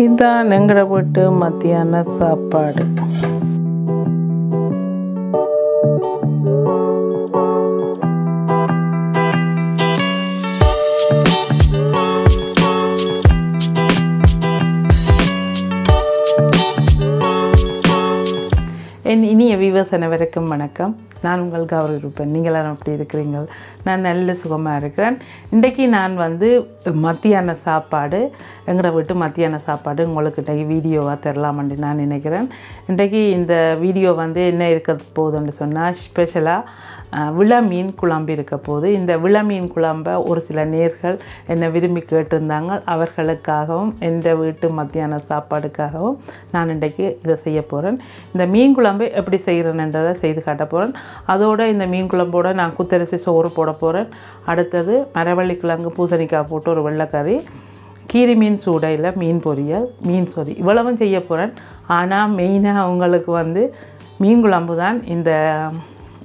இதுதான் எங்கட வீட்டு மத்தியான சாப்பாடு. என் இனிய வியூவர்ஸ் அனைவருக்கும் வணக்கம். நான் உங்கள் கௌரி ரூபன். நீங்களாம் எப்படி இருக்கிறீங்க? நான் நல்ல சுகமாக இருக்கிறேன். இன்றைக்கி நான் மத்தியான சாப்பாடு, எங்களோட வீட்டு மத்தியான சாப்பாடு உங்களுக்கு இன்றைக்கி வீடியோவாக தரலாம்னு நான் நினைக்கிறேன். இன்றைக்கி இந்த வீடியோ என்ன இருக்க போகுதுன்னு சொன்னால், ஸ்பெஷலாக விள மீன் குழம்பு இருக்க போகுது. இந்த விள மீன் குழம்பை ஒரு சில நேர்கள் என்னை விரும்பி கேட்டிருந்தாங்க. அவர்களுக்காகவும் எந்த வீட்டு மத்தியான சாப்பாடுக்காகவும் நான் இன்றைக்கி இதை செய்ய போகிறேன். இந்த மீன் குழம்பு எப்படி செய்கிறேன்றதை செய்து காட்ட போகிறேன். அதோடு இந்த மீன் குழம்போடு நான் குத்தரிசி சோறு போட போகிறேன். அடுத்தது மரவள்ளிக்கிழங்கு பூசணிக்காய் போட்டு ஒரு வெள்ளைக்கறி, கீரி மீன் சூடையில் மீன் பொரியல், மீன் சொதி, இவ்வளவும் செய்ய போகிறேன். ஆனால் மெயினாக அவங்களுக்கு மீன் குழம்பு தான் இந்த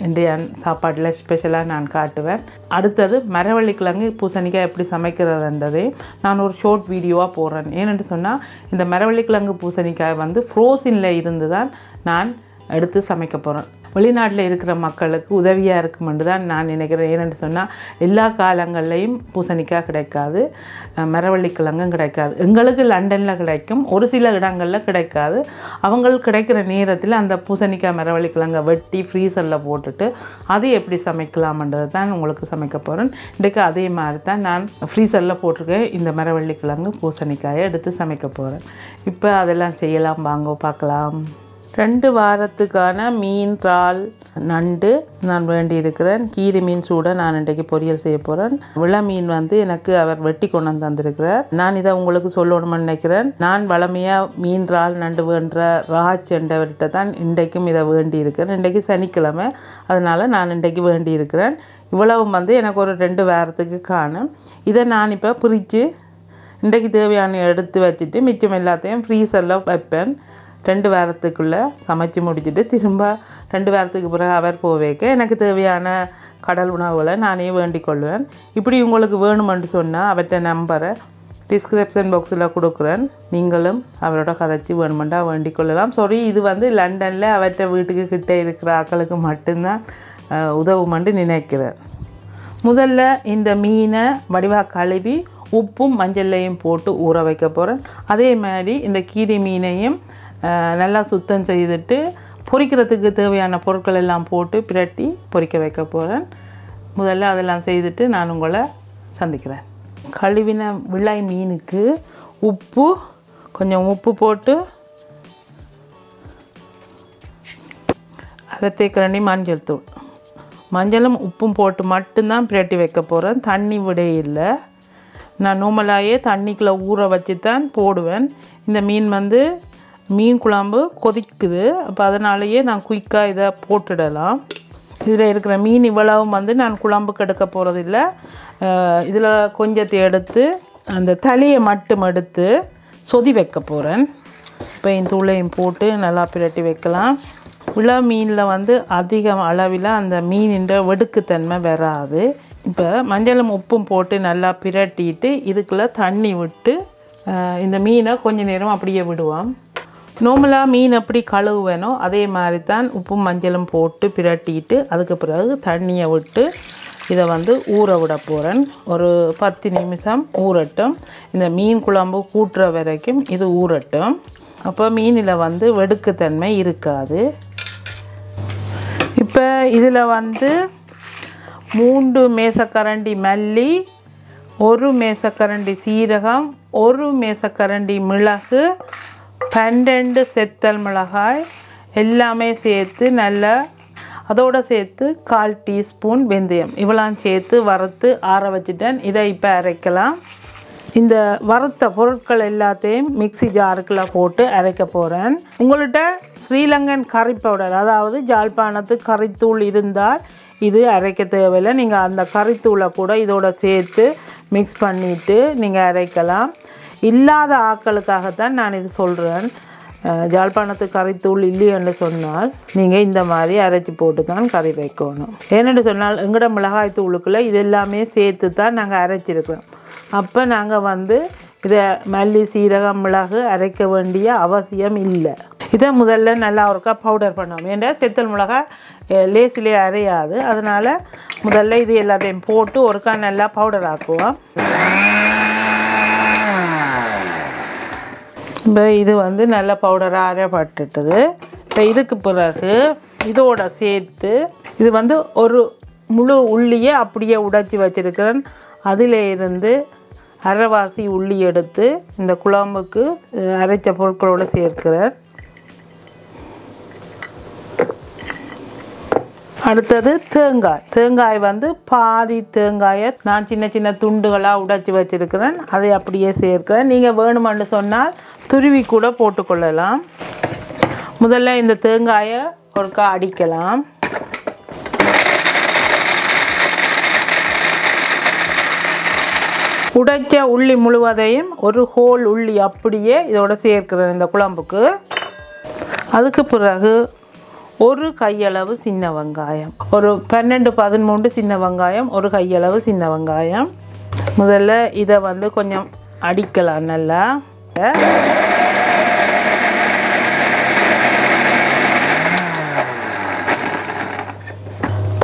இந்தியன் சாப்பாட்டில் ஸ்பெஷலாக நான் காட்டுவேன். அடுத்தது மரவள்ளிக்கிழங்கு பூசணிக்காய் எப்படி சமைக்கிறதுன்றதே நான் ஒரு ஷார்ட் வீடியோவாக போடுறேன். ஏனென்று சொன்னால், இந்த மரவள்ளிக்கிழங்கு பூசணிக்காய் ஃப்ரோசனில் இருந்து தான் நான் எடுத்து சமைக்க போகிறேன். வெளிநாட்டில் இருக்கிற மக்களுக்கு உதவியாக இருக்குமென்று தான் நான் நினைக்கிறேன். ஏனென்று சொன்னால், எல்லா காலங்கள்லேயும் பூசணிக்காய் கிடைக்காது, மரவள்ளிக்கிழங்கும் கிடைக்காது. எங்களுக்கு லண்டனில் கிடைக்கும், ஒரு சில இடங்களில் கிடைக்காது. அவங்களுக்கு கிடைக்கிற நேரத்தில் அந்த பூசணிக்காய் மரவள்ளிக்கிழங்கை வெட்டி ஃப்ரீசரில் போட்டுட்டு அது எப்படி சமைக்கலாம்ன்றது தான் உங்களுக்கு சமைக்க போகிறேன். இன்றைக்கு அதே மாதிரி தான் நான் ஃப்ரீசரில் போட்டிருக்கேன். இந்த மரவள்ளிக்கிழங்கு பூசணிக்காயை எடுத்து சமைக்க போகிறேன். இப்போ அதெல்லாம் செய்யலாம், வாங்க பார்க்கலாம். 2 வாரத்துக்கான மீன், இறால், நண்டு நான் வேண்டி இருக்கிறேன். கீரி மீன் சூட நான் இன்றைக்கு பொரியல் செய்ய போகிறேன். விள மீன் எனக்கு அவர் வெட்டி கொண்டு தந்திருக்கிறார். நான் இதை உங்களுக்கு சொல்லணும்னு நினைக்கிறேன். நான் வளமையாக மீன், இறால், நண்டு வேண்ட ராஜெண்டவர்கிட்ட தான் இன்றைக்கும் இதை வேண்டி இருக்கிறேன். இன்றைக்கு சனிக்கிழமை, அதனால் நான் இன்றைக்கு வேண்டி இருக்கிறேன். இவ்வளவும் எனக்கு ஒரு 2 வாரத்துக்கு காணும். இதை நான் இப்போ பிரித்து இன்றைக்கு தேவையான எடுத்து வச்சுட்டு மிச்சம் எல்லாத்தையும் ஃப்ரீசரில் வைப்பேன். 2 வாரத்துக்குள்ளே சமைச்சு முடிச்சுட்டு திரும்ப 2 வாரத்துக்கு பிறகு அவர் போவேக்க எனக்கு தேவையான கடல் உணவுகளை நானே வேண்டிக் கொள்வேன். இப்படி உங்களுக்கு வேணுமென்று சொன்னால் அவர்கிட்ட நம்பரை டிஸ்கிரிப்ஷன் பாக்ஸில் கொடுக்குறேன். நீங்களும் அவரோட கதைச்சி வேணுமெண்டா வேண்டிக் கொள்ளலாம். சாரி, இது லண்டனில் அவர்கிட்ட வீட்டுக்கு கிட்டே இருக்கிற ஆக்களுக்கு மட்டும்தான் உதவுமென்று நினைக்கிறேன். முதல்ல இந்த மீனை வடிவாக கழுவி உப்பும் மஞ்சளையும் போட்டு ஊற வைக்க போகிறேன். அதே மாதிரி இந்த கீரி மீனையும் நல்லா சுத்தம் செய்துட்டு பொரிக்கிறதுக்கு தேவையான பொருட்கள் எல்லாம் போட்டு பிரட்டி பொரிக்க வைக்க போகிறேன். முதல்ல அதெல்லாம் செய்துட்டு நான் உங்களை சந்திக்கிறேன். கழுவின விளை மீனுக்கு கொஞ்சம் உப்பு போட்டு 1/2 தேக்கரண்டி மஞ்சள் தூள், மஞ்சளும் உப்பும் போட்டு மட்டும்தான் பிரட்டி வைக்க போகிறேன். தண்ணி விட இல்லை. நான் நார்மலாகவே தண்ணிக்குள்ளே ஊற வச்சு தான் போடுவேன். இந்த மீன் குழம்பு கொதிக்குது, அப்போ அதனாலேயே நான் குயிக்காக இதை போட்டுடலாம். இதில் இருக்கிற மீன் இவ்வளவும் நான் குழம்புக்கு எடுக்க போகிறதில்ல. இதில் கொஞ்சத்தை எடுத்து அந்த தலையை மட்டும் எடுத்து சொதி வைக்க போகிறேன். இப்போ இந்த தூளையும் போட்டு நல்லா பிரட்டி வைக்கலாம். விள மீனில் அதிக அளவில் அந்த மீனின் வெடுக்குத்தன்மை வராது. இப்போ மஞ்சளும் உப்பும் போட்டு நல்லா பிரட்டிட்டு இதுக்குள்ளே தண்ணி விட்டு இந்த மீனை கொஞ்ச நேரம் அப்படியே விடுவோம். நார்மலாக மீன் எப்படி கழுவுவேனோ அதே மாதிரி தான் உப்பும் மஞ்சளும் போட்டு பிரட்டிட்டு அதுக்கு பிறகு தண்ணியை விட்டு இதை ஊற விட போகிறேன். ஒரு 10 நிமிஷம் ஊறட்டும். இந்த மீன் குழம்பு கூட்டுற வரைக்கும் இது ஊறட்டும். அப்போ மீனில் வெடுக்குத்தன்மை இருக்காது. இப்போ இதில் 3 மேசக்கரண்டி மல்லி, 1 மேசக்கரண்டி சீரகம், 1 மேசக்கரண்டி மிளகு, 12 செத்தல் மிளகாய் எல்லாமே சேர்த்து நல்லா, அதோடு சேர்த்து 1/4 டீஸ்பூன் வெந்தயம் இவ்வளோ சேர்த்து வறுத்து ஆற வச்சுட்டேன். இதை இப்போ அரைக்கலாம். இந்த வறுத்த பொருட்கள் எல்லாத்தையும் மிக்ஸி ஜாருக்குள்ளே போட்டு அரைக்க போகிறேன். உங்கள்கிட்ட ஸ்ரீலங்கன் கறி பவுடர், அதாவது ஜாழ்ப்பாணத்து கறித்தூள் இருந்தால் இது அரைக்க தேவையில்லை. நீங்கள் அந்த கறித்தூளை கூட இதோட சேர்த்து மிக்ஸ் பண்ணிவிட்டு நீங்கள் அரைக்கலாம். இல்லாத ஆக்களுக்காகத்தான் நான் இது சொல்கிறேன். ஜாழ்ப்பாணத்து கறித்தூள் இல்லைன்னு சொன்னால் நீங்கள் இந்த மாதிரி அரைச்சி போட்டு தான் கறி வைக்கணும். ஏன்னு சொன்னால் எங்களோட மிளகாய் தூளுக்குள்ளே இது எல்லாமே சேர்த்து தான் நாங்கள் அரைச்சிருக்கிறோம். அப்போ நாங்கள் இதை மல்லி சீரகம் மிளகு அரைக்க வேண்டிய அவசியம் இல்லை. இதை முதல்ல நல்லா ஒருக்கா பவுடர் பண்ணுவோம். ஏன்னா செத்தல் மிளகா லேசிலே அரையாது. அதனால் முதல்ல இது எல்லாத்தையும் போட்டு ஒருக்கா நல்லா பவுடர் ஆக்குவோம். இப்போ இது வந்து நல்ல பவுடராக அரைப்பட்டுட்டது. இப்போ இதுக்கு பிறகு இதோட சேர்த்து இது வந்து ஒரு முழு உள்ளியை அப்படியே உடைச்சி வச்சுருக்கிறேன். அதில் இருந்து அரைவாசி உள்ளி எடுத்து இந்த குழம்புக்கு அரைச்ச பொருட்களோடு சேர்க்கிறேன். அடுத்தது தேங்காய் வந்து பாதி தேங்காயை நான் சின்ன சின்ன துண்டுகளாக உடைச்சி வச்சுருக்கிறேன். அதை அப்படியே சேர்க்கிறேன். நீங்கள் வேணுமென்று சொன்னால் துருவி கூட போட்டுக்கொள்ளலாம். முதல்ல இந்த தேங்காயை ஒருக்கா அடிக்கலாம். உடைச்ச உள்ளி முழுவதையும் ஒரு ஹோல் உள்ளி அப்படியே இதோட சேர்க்கிறேன் இந்த குழம்புக்கு. அதுக்கு பிறகு ஒரு கையளவு சின்ன வெங்காயம், ஒரு 12-13 சின்ன வெங்காயம், ஒரு கையளவு சின்ன வெங்காயம். முதல்ல இதை வந்து கொஞ்சம் அடிக்கலாம் நல்லா.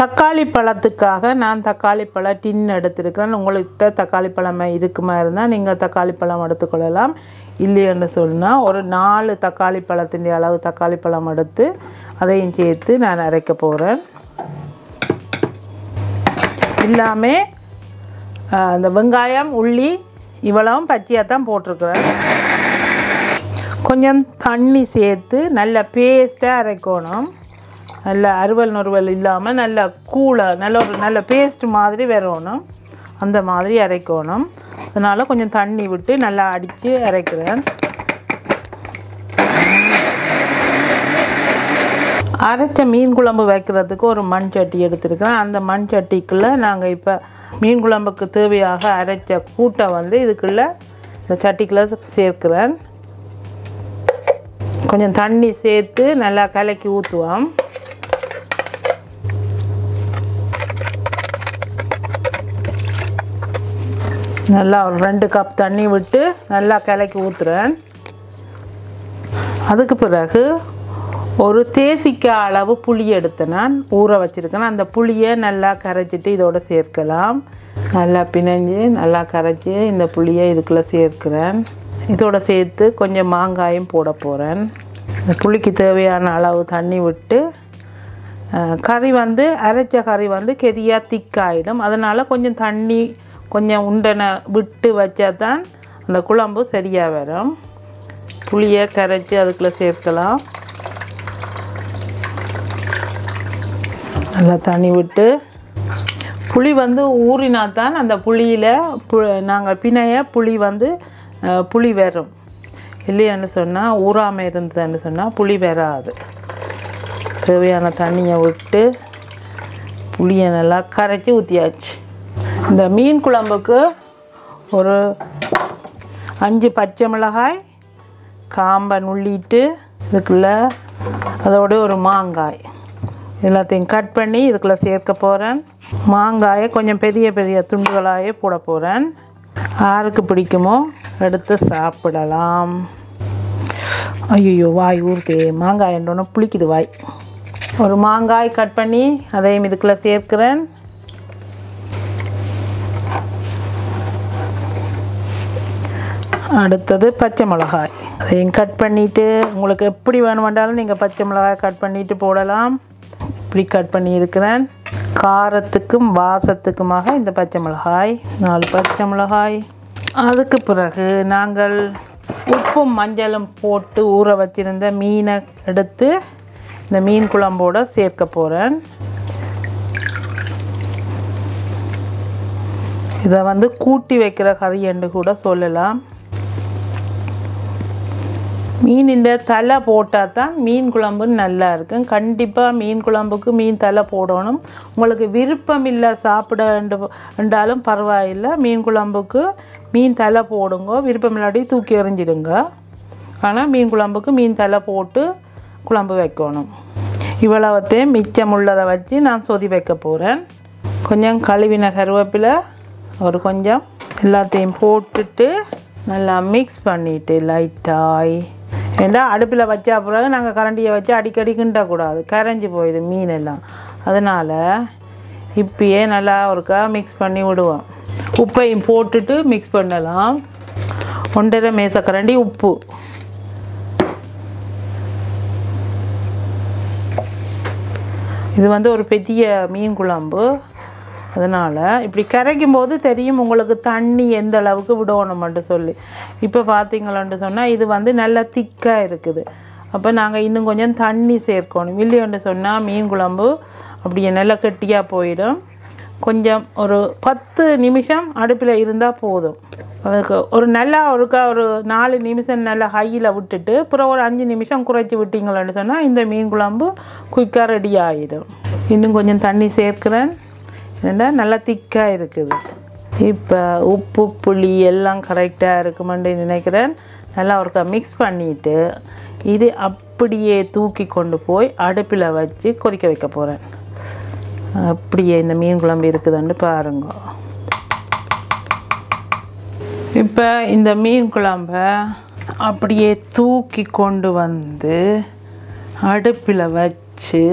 தக்காளி பழத்துக்காக நான் தக்காளி பழ டின் எடுத்துருக்கேன். உங்கள்கிட்ட தக்காளி பழம் இருக்குமா இருந்தால் நீங்கள் தக்காளி பழம் எடுத்துக்கொள்ளலாம். இல்லைன்னு சொன்னால் ஒரு 4 தக்காளி பழத்தின் அளவு தக்காளி பழம் எடுத்து அதையும் சேர்த்து நான் அரைக்க போகிறேன். எல்லாமே அந்த வெங்காயம் உள்ளி இவ்வளவும் பச்சையாக தான் போட்டிருக்கிறேன். கொஞ்சம் தண்ணி சேர்த்து நல்ல பேஸ்ட்டாக அரைக்கணும். நல்ல அறுவல் நொறுவல் இல்லாமல் நல்ல கூலாக நல்ல பேஸ்ட் மாதிரி வரணும். அந்த மாதிரி அரைக்கணும். அதனால் கொஞ்சம் தண்ணி விட்டு நல்லா அடித்து அரைக்கிறேன். அரைச்ச மீன் குழம்பு வைக்கிறதுக்கு ஒரு மண் சட்டி எடுத்துருக்கிறேன். அந்த மண் சட்டிக்குள்ளே நாங்கள் இப்போ மீன் குழம்புக்கு தேவையாக அரைச்ச கூட்டை வந்து இதுக்குள்ளே இந்த சட்டிக்குள்ளே சேர்க்கிறேன். கொஞ்சம் தண்ணி சேர்த்து நல்லா கலக்கி ஊற்றுவோம். நல்லா ஒரு 2 கப் தண்ணி விட்டு நல்லா கலக்கி ஊற்றுறேன். அதுக்கு பிறகு ஒரு தேசிக்காய் அளவு புளி எடுத்து நான் ஊற வச்சுருக்கேன். அந்த புளியை நல்லா கரைச்சிட்டு இதோடு சேர்க்கலாம். நல்லா பிணைஞ்சு நல்லா கரைச்சி இந்த புளியை இதுக்குள்ளே சேர்க்கிறேன். இதோடு சேர்த்து கொஞ்சம் மாங்காயும் போட போகிறேன். இந்த புளிக்கு தேவையான அளவு தண்ணி விட்டு கறி வந்து அரைச்ச கறி வந்து கெரியாக திக்காயிடும். அதனால் கொஞ்சம் தண்ணி கொஞ்சம் உண்டனை விட்டு வச்சா தான் அந்த குழம்பு சரியாக வரும். புளியை கரைச்சி அதுக்குள்ளே சேர்க்கலாம். நல்லா தண்ணி விட்டு புளி வந்து ஊறினா தான் அந்த புளியில் நாங்கள் பிணைய புளி வந்து புளி வரும். இல்லைன்னு சொன்னால் ஊறாமல் இருந்ததுன்னு சொன்னால் புளி வராது. தேவையான தண்ணியை விட்டு புளியை நல்லா கரைச்சி ஊற்றியாச்சு. இந்த மீன் குழம்புக்கு ஒரு 5 பச்சை மிளகாய் காம்பை நுள்ளிட்டு இதுக்குள்ளே அதோட ஒரு மாங்காய் எல்லாத்தையும் கட் பண்ணி இதுக்குள்ளே சேர்க்க போகிறேன். மாங்காயை கொஞ்சம் பெரிய பெரிய துண்டுகளாகவே போட போகிறேன். யாருக்கு பிடிக்குமோ எடுத்து சாப்பிடலாம். ஐயோ வாய் ஊருக்கு மாங்காய் என்றோன்னு புளிக்குது வாய். ஒரு மாங்காய் கட் பண்ணி அதையும் இதுக்குள்ளே சேர்க்கிறேன். அடுத்தது பச்சை மிளகாய் அதையும் கட் பண்ணிவிட்டு உங்களுக்கு எப்படி வேணுமென்றாலும் நீங்கள் பச்சை மிளகாய் கட் பண்ணிவிட்டு போடலாம். இப்படி கட் பண்ணியிருக்கிறேன். காரத்துக்கும் வாசத்துக்குமாக இந்த பச்சை மிளகாய் 4 பச்சை மிளகாய். அதுக்கு பிறகு நாங்கள் உப்பும் மஞ்சளும் போட்டு ஊற வச்சிருந்த மீனை எடுத்து இந்த மீன் குழம்போடு சேர்க்க போகிறேன். இதை வந்து கூட்டி வைக்கிற கறி என்று கூட சொல்லலாம். மீனின் தலை போட்டால் தான் மீன் குழம்பு நல்லா இருக்கும். கண்டிப்பாக மீன் குழம்புக்கு மீன் தலை போடணும். உங்களுக்கு விருப்பம் இல்லை சாப்பிட என்றாலும் பரவாயில்லை. மீன் குழம்புக்கு மீன் தலை போடுங்க. விருப்பம் இல்லாட்டி தூக்கி எறிஞ்சிடுங்க. ஆனால் மீன் குழம்புக்கு மீன் தலை போட்டு குழம்பு வைக்கணும். இவ்வளவத்தையும் மிச்சம் உள்ளதை வச்சு நான் சொதி வைக்க போகிறேன். கொஞ்சம் கழுவின கருவேப்பிலை ஒரு கொஞ்சம் எல்லாத்தையும் போட்டுட்டு நல்லா மிக்ஸ் பண்ணிவிட்டு லைட்டாய் ஏன்னா அடுப்பில் வச்சா பிறகு நாங்கள் கரண்டியை வச்சு அடிக்கடி கிண்டக்கூடாது, கரைஞ்சி போயிடும் மீன் எல்லாம். அதனால் இப்பயே நல்லா ஒருக்கா மிக்ஸ் பண்ணி விடுவோம். உப்பையும் போட்டுட்டு மிக்ஸ் பண்ணலாம். 1.5 மேசக்கரண்டி உப்பு, இது வந்து ஒரு பெரிய மீன் குழம்பு. அதனால் இப்படி கரைக்கும் போது தெரியும் உங்களுக்கு தண்ணி எந்த அளவுக்கு விடணும்னு சொல்லி. இப்போ பார்த்தீங்களான்னு சொன்னால் இது வந்து நல்லா திக்காக இருக்குது. அப்போ நாங்கள் இன்னும் கொஞ்சம் தண்ணி சேர்க்கணும். இல்லைன்னு சொன்னால் மீன் குழம்பு அப்படியே நல்லா கெட்டியாக போயிடும். கொஞ்சம் ஒரு 10 நிமிஷம் அடுப்பில் இருந்தால் போதும். அதுக்கு ஒரு 4 நிமிஷம் நல்லா ஹையில் விட்டுட்டு அப்புறம் ஒரு 5 நிமிஷம் குறைச்சி விட்டீங்களான்னு சொன்னால் இந்த மீன் குழம்பு குயிக்காக ரெடி ஆகிடும். இன்னும் கொஞ்சம் தண்ணி சேர்க்குறேன், ஏன்னா நல்லா திக்காக இருக்குது. இப்போ உப்பு புளி எல்லாம் கரெக்டாக இருக்குமென்று நினைக்கிறேன். நல்லா ஒருக்கா மிக்ஸ் பண்ணிவிட்டு இது அப்படியே தூக்கி கொண்டு போய் அடுப்பில் வச்சு கொதிக்க வைக்க போகிறேன். அப்படியே இந்த மீன் குழம்பு இருக்குதுன்னு பாருங்க. இப்போ இந்த மீன் குழம்பை அப்படியே தூக்கி கொண்டு வந்து அடுப்பில் வச்சு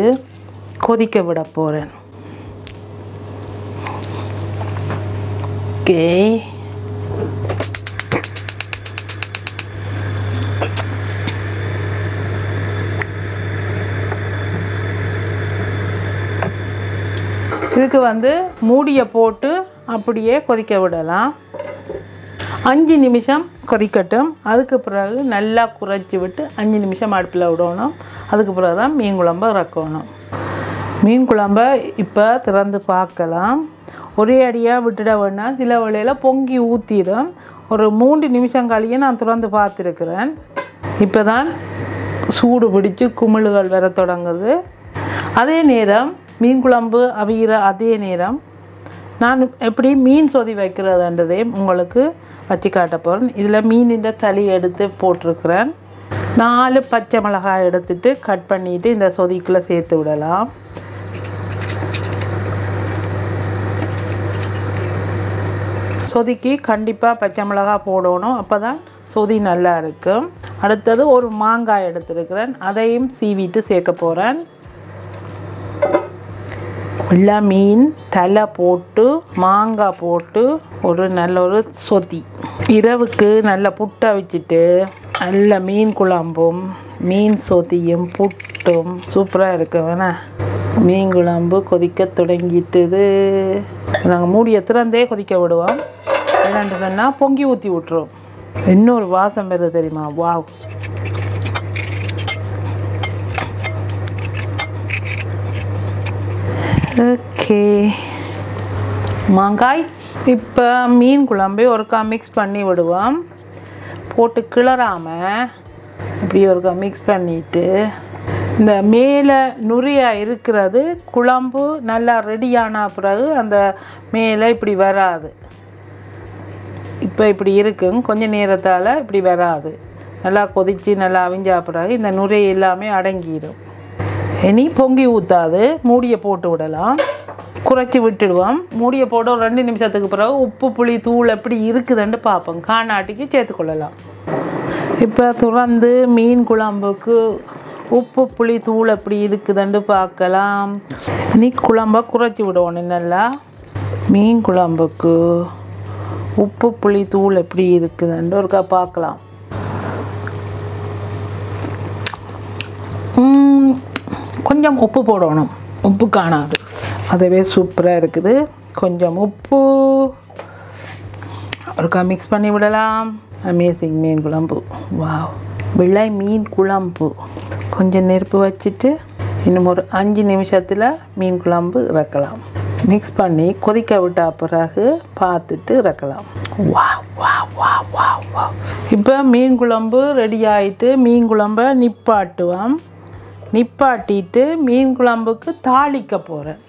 கொதிக்க விட போகிறேன். ஓகே, இதுக்கு வந்து மூடியை போட்டு அப்படியே கொதிக்க விடலாம். 5 நிமிஷம் கொதிக்கட்டும். அதுக்கு பிறகு நல்லா குறைச்சி விட்டு 5 நிமிஷம் அடுப்பில் விடணும். அதுக்கு பிறகு தான் மீன் குழம்பை இறக்கணும். மீன் குழம்பை இப்போ திறந்து பார்க்கலாம். ஒரே அடியாக விட்டுட வேணாம், சில வேளையில் பொங்கி ஊற்றிடும். ஒரு 3 நிமிஷம் கழிய நான் திறந்து பார்த்துருக்குறேன். இப்போ தான் சூடு பிடிச்சி குமிழ்கள் வர தொடங்குது. அதே நேரம் மீன் குழம்பு அவிகிற அதே நேரம் நான் எப்படி மீன் சொதி வைக்கிறதுன்றதே உங்களுக்கு வச்சு காட்ட போகிறேன். இதில் மீனின் தளி எடுத்து போட்டிருக்கிறேன். 4 பச்சை மிளகாய் எடுத்துட்டு கட் பண்ணிவிட்டு இந்த சொதிக்குள்ளே சேர்த்து விடலாம். சொதிக்கு கண்டிப்பாக பச்சை மிளகாய் போடணும், அப்போ தான் சொதி நல்லா இருக்கும். அடுத்தது ஒரு மாங்காய் எடுத்துருக்கிறேன், அதையும் சீவிட்டு சேர்க்க போகிறேன். எல்லா மீன் தலை போட்டு மாங்காய் போட்டு நல்ல ஒரு சொதி. இரவுக்கு நல்ல புட்டை வச்சுட்டு நல்ல மீன் குழம்பும் மீன் சொதியும் புட்டும் சூப்பராக இருக்கு. வேணா மீன் குழம்பு கொதிக்க தொடங்கிட்டுது. நாங்கள் மூடியை திறந்தே கொதிக்க விடுவோம். என்னென்னு சொன்னால் பொங்கி ஊற்றி விட்டுரும். இன்னொரு வாசம் வருது தெரியுமா? வாவ்! ஓகே, மாங்காய். இப்போ மீன் குழம்பு ஒருக்கா மிக்ஸ் பண்ணி விடுவோம். போட்டு கிளறாமல் இப்படி ஒருக்கா மிக்ஸ் பண்ணிவிட்டு இந்த மேலே நுரையாக இருக்கிறது குழம்பு நல்லா ரெடியான பிறகு அந்த மேலே இப்படி வராது. இப்போ இப்படி இருக்குங்க, கொஞ்சம் நேரத்தால் இப்படி வராது. நல்லா கொதித்து நல்லா அவிஞ்சா பிறகு இந்த நுரை எல்லாமே அடங்கிடும். இனி பொங்கி ஊற்றாது. மூடியை போட்டு விடலாம், குறைச்சி விட்டுடுவோம். மூடியை போட்டு ஒரு 2 நிமிஷத்துக்கு பிறகு உப்பு புளி தூள் எப்படி இருக்குதுன்னு பார்ப்போம். காணாட்டிக்கு சேர்த்துக்கொள்ளலாம். இப்போ துறந்து மீன் குழம்புக்கு உப்பு புளி தூள் எப்படி இருக்குதுன்னு பார்க்கலாம். இனி குழம்பை குறைச்சி விடுவோம். நல்லா மீன் குழம்புக்கு உப்பு புளி தூள் எப்படி இருக்குதுன்னு ஒருக்கா பார்க்கலாம். கொஞ்சம் உப்பு போடணும், உப்பு காணாது, அதுவே சூப்பராக இருக்குது. கொஞ்சம் உப்பு ஒருக்கா மிக்ஸ் பண்ணி விடலாம். அமேசிங் மீன் குழம்பு. வாவ்! வெள்ளை மீன் குழம்பு. கொஞ்சம் நெருப்பு வச்சுட்டு இன்னும் ஒரு 5 நிமிஷத்தில் மீன் குழம்பு இறக்கலாம். மிக்ஸ் பண்ணி கொதிக்க விட்ட பிறகு பார்த்துட்டு இறக்கலாம். வா வா வா வா வா! இப்போ மீன் குழம்பு ரெடி ஆகிட்டு மீன் குழம்பை நிப்பாட்டுவோம். நிப்பாட்டிட்டு மீன் குழம்புக்கு தாளிக்க போகிறேன்.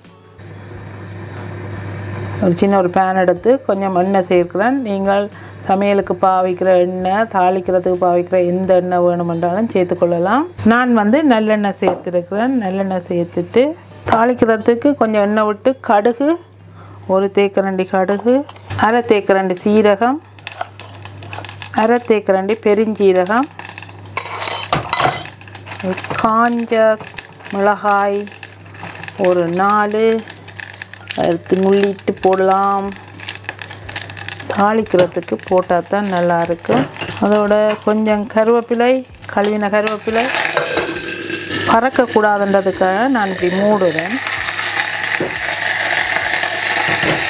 ஒரு சின்ன ஒரு பேன் எடுத்து கொஞ்சம் எண்ணெய் சேர்க்கிறேன். நீங்கள் சமையலுக்கு பாவிக்கிற எண்ணெய், தாளிக்கிறதுக்கு பாவிக்கிற எந்த எண்ணெய் வேணுமென்றாலும் சேர்த்துக்கொள்ளலாம். நான் வந்து நல்லெண்ணெய் சேர்த்துருக்கிறேன். நல்லெண்ணெய் சேர்த்துட்டு தாளிக்கிறதுக்கு கொஞ்சம் எண்ணெய் விட்டு கடுகு, 1 தேக்கரண்டி கடுகு, 1/2 தேக்கரண்டி சீரகம், அரை தேக்கரண்டி பெருஞ்சீரகம், காஞ்ச மிளகாய் ஒரு 4 எடுத்து நுள்ளிட்டு போடலாம். தாளிக்கிறதுக்கு போட்டால் தான் நல்லாயிருக்கும். அதோட கொஞ்சம் கருவேப்பிலை, கழுவின கருவேப்பிலை பறக்கக்கூடாதுன்றதுக்காக நான் இப்படி மூடுவேன்.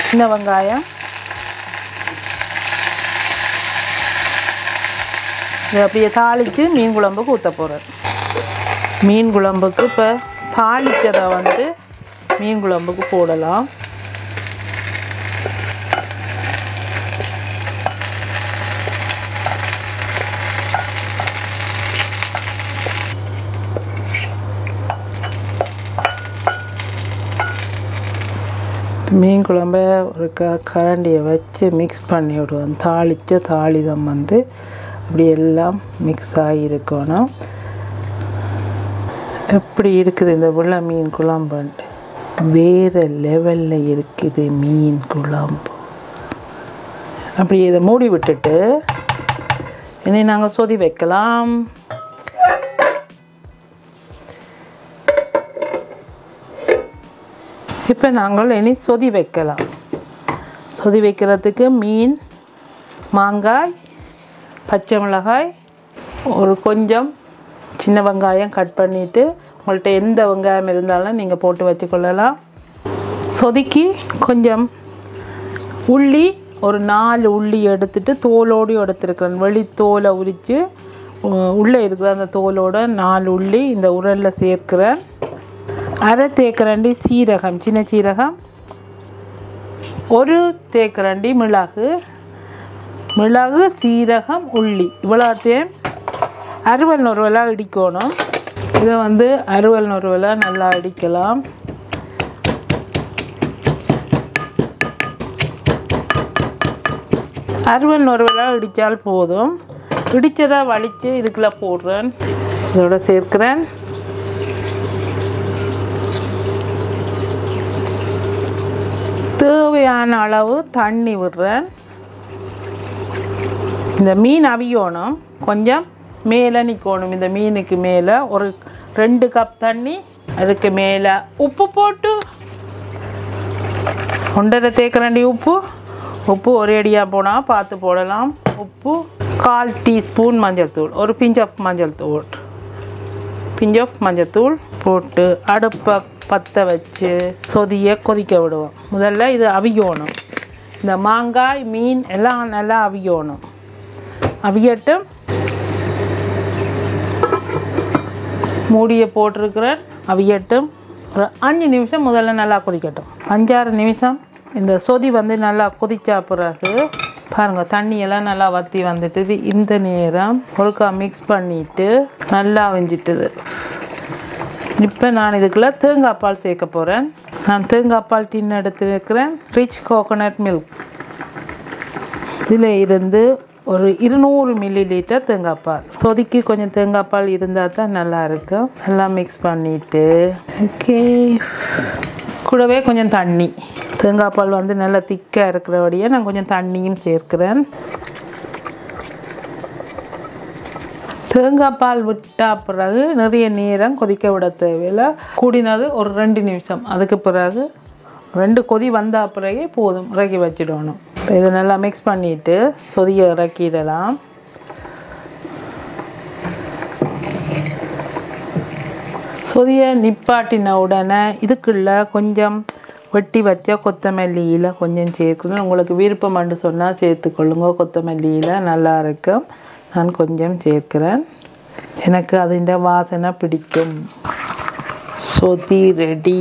சின்ன வெங்காயம், இதை அப்படியே தாளித்து மீன் குழம்புக்கு ஊற்ற போகிறேன். மீன் குழம்புக்கு இப்போ தாளித்ததை வந்து மீன் குழம்புக்கு போடலாம். மீன் குழம்ப ஒரு கரண்டியை வச்சு மிக்ஸ் பண்ணி விடுவோம். தாளித்த தாளிதம் வந்து அப்படி எல்லாம் மிக்ஸ் ஆகியிருக்கணும். எப்படி இருக்குது இந்த உள்ள மீன் குழம்புன்ட்டு? வேறு லெவலில் இருக்குது மீன் குழம்பு. அப்படி இதை மூடி விட்டுட்டு இனி நாங்கள் சொதி வைக்கலாம். இப்போ நாங்கள் இனி சொதி வைக்கலாம். சொதி வைக்கிறதுக்கு மீன், மாங்காய், பச்சை மிளகாய், ஒரு கொஞ்சம் சின்ன வெங்காயம் கட் பண்ணிவிட்டு உங்கள்கிட்ட எந்த வெங்காயம் இருந்தாலும் நீங்கள் போட்டு வச்சுக்கொள்ளலாம். சொதிக்கு கொஞ்சம் உள்ளி, ஒரு 4 உள்ளி எடுத்துட்டு தோலோடு எடுத்துருக்கிறேன். வெளி தோலை உரித்து உள்ளே இருக்கிற அந்த தோலோட 4 உள்ளி இந்த உரலில் சேர்க்கிறேன். அரை தேக்கரண்டி சீரகம், சின்ன சீரகம், ஒரு தேக்கரண்டி மிளகு, சீரகம், உள்ளி இவ்வளோத்தையும் அறுவல் நொறுவலாக இடிக்கணும். இதை வந்து அறுவல் நொறுவலாக நல்லா இடிக்கலாம். அறுவல் நொறுவலாக இடித்தால் போதும். இடித்ததாக வலித்து இதுக்குள்ளே போடுறேன். இதோட சேர்க்கிறேன். தேவையான அளவு தண்ணி விடுறேன். இந்த மீன் அவியணும், கொஞ்சம் மேலே நிற்கணும். இந்த மீனுக்கு மேலே ஒரு 2 கப் தண்ணி, அதுக்கு மேலே உப்பு போட்டு 1.5 தேக்கரண்டி உப்பு ஒரே அடியாக போனால் பார்த்து போடலாம். உப்பு, 1/4 டீஸ்பூன் மஞ்சள் தூள், ஒரு பிஞ்ச் ஆஃப் மஞ்சள் தூள் போட்டு அடுப்பை பற்ற வச்சு சொதியை கொதிக்க விடுவோம். முதல்ல இது அவியணும். இந்த மாங்காய், மீன் எல்லாம் நல்லா அவியணும். அவியட்டும். மூடியை போட்டிருக்கிறேன். அவியட்டும். ஒரு 5 நிமிஷம் முதல்ல நல்லா கொதிக்கட்டும். 5-6 நிமிஷம் இந்த சொதி வந்து நல்லா கொதிச்சா பிறகு பாருங்கள், தண்ணியெல்லாம் நல்லா வற்றி வந்துட்டுது. இந்த நேரம் ஒருக்கா மிக்ஸ் பண்ணிவிட்டு நல்லா அவிஞ்சிட்டுது. இப்போ நான் இதுக்குள்ளே தேங்காய் பால் சேர்க்க போகிறேன். நான் தேங்காய் பால் டின் எடுத்துருக்கிறேன். Rich coconut milk. இதில் இருந்து ஒரு 200 மில்லிலிட்டர் தேங்காய் பால். சொதிக்கு கொஞ்சம் தேங்காய் பால் இருந்தால் தான் நல்லா இருக்கும். நல்லா மிக்ஸ் பண்ணிவிட்டு ஓகே, கூடவே கொஞ்சம் தண்ணி. தேங்காய் பால் வந்து நல்லா திக்காக இருக்கிறபடியே நான் கொஞ்சம் தண்ணியும் சேர்க்கிறேன். தேங்காய் பால் விட்டால் பிறகு நிறைய நேரம் கொதிக்க விட தேவையில்லை. கூடினது ஒரு 2 நிமிஷம். அதுக்கு பிறகு 2 கொதி வந்தால் பிறகு போதும், இறக்கி வச்சிடணும். இப்போ இதை நல்லா மிக்ஸ் பண்ணிவிட்டு சொதியை இறக்கிடலாம். சொதியை நிப்பாட்டின உடனே இதுக்குள்ளே கொஞ்சம் வெட்டி வச்ச கொத்தமல்லியில் கொஞ்சம் சேர்க்கணும். உங்களுக்கு விருப்பம்னு சொன்னால் சேர்த்துக்கொள்ளுங்க. கொத்தமல்லியில் நல்லா இருக்கும். நான் கொஞ்சம் சேர்க்கிறேன். எனக்கு அதிൻ്റെ வாசனை பிடிக்கும். சொதி ரெடி.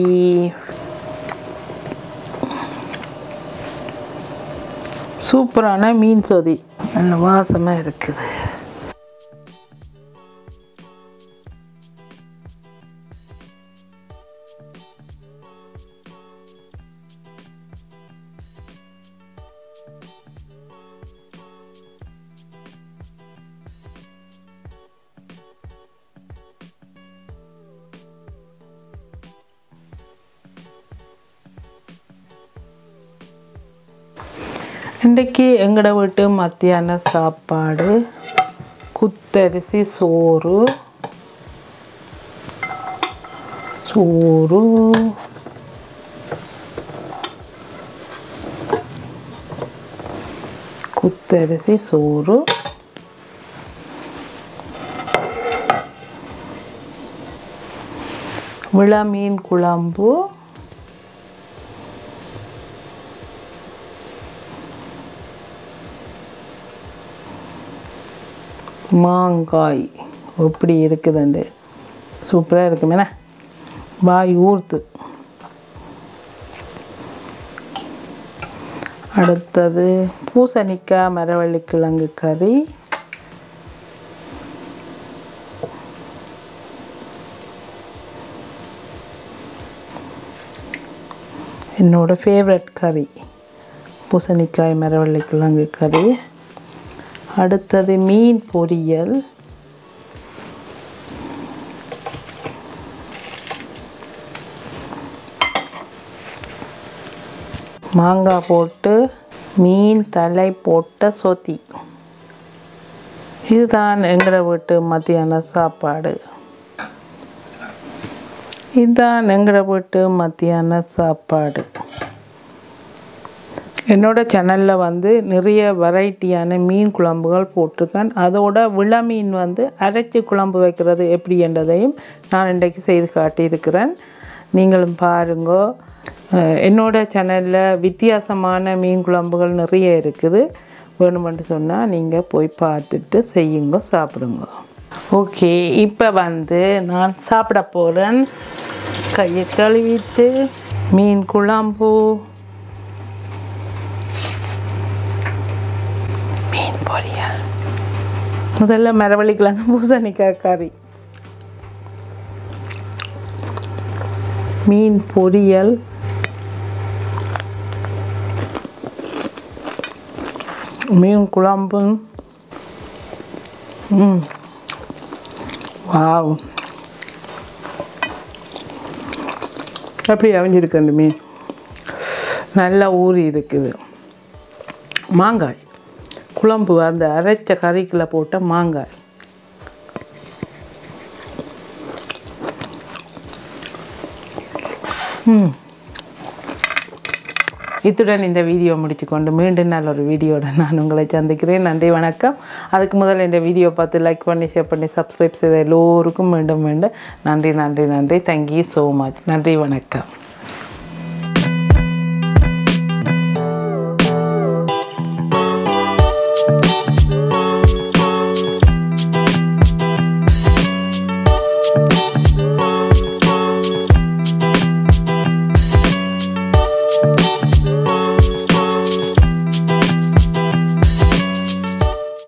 சூப்பரான மீன் சொதி, நல்ல வாசமாக இருக்குது. இன்றைக்கி எங்களோட வீட்டு மத்தியான சாப்பாடு குத்தரிசி சோறு குத்தரிசி சோறு விளா மீன் குழம்பு மாங்காய் எப்படி இருக்குதுண்டு சூப்பராக இருக்குமேண்ணா வாய் ஊர்த்து. அடுத்தது பூசணிக்காய் மரவள்ளிக்கிழங்கு கறி, என்னோடய ஃபேவரட் கறி பூசணிக்காய் மரவள்ளிக்கிழங்கு கறி. அடுத்தது மீன் பொரியல், மாங்காய் போட்டு மீன் தலை போட்ட சொத்தி. இதுதான் எங்களோட வீட்டு மத்தியான சாப்பாடு. இதுதான் எங்களோட வீட்டு மத்தியான சாப்பாடு. என்னோடய சேனலில் வந்து நிறைய வெரைட்டியான மீன் குழம்புகள் போட்டிருக்கேன். அதோட விளா மீன் வந்து அரைச்சி குழம்பு வைக்கிறது எப்படி என்றதையும் நான் இன்றைக்கு செய்து காட்டியிருக்கிறேன். நீங்களும் பாருங்கோ. என்னோடய சேனலில் வித்தியாசமான மீன் குழம்புகள் நிறைய இருக்குது. வேணுமென்று சொன்னால் நீங்கள் போய் பார்த்துட்டு செய்யுங்க, சாப்பிடுங்க. ஓகே, இப்போ வந்து நான் சாப்பிட போகிறேன். கையை கழுவிட்டு மீன் குழம்பு, மீன் பொரியல், முதல்ல மரவள்ளிக்கிழங்கு பூசணிக்காய் கறி, மீன் பொரியல், மீன் குழம்பு. வாவ், அப்படி அவிஞ்சிருக்கு அந்த மீன், நல்லா ஊறி இருக்குது. மாங்காய் குழம்பு, அந்த அரைச்ச கறிக்குள்ள போட்ட மாங்காய். இத்துடன் இந்த வீடியோ முடிச்சுக்கொண்டு மீண்டும் நல்ல ஒரு வீடியோட நான் உங்களை சந்திக்கிறேன். நன்றி, வணக்கம். அதுக்கு முதல்ல இந்த வீடியோ பார்த்து லைக் பண்ணி, ஷேர் பண்ணி, சப்ஸ்கிரைப் செய்த எல்லோருக்கும் மீண்டும் நன்றி. Thank you so much. நன்றி, வணக்கம்.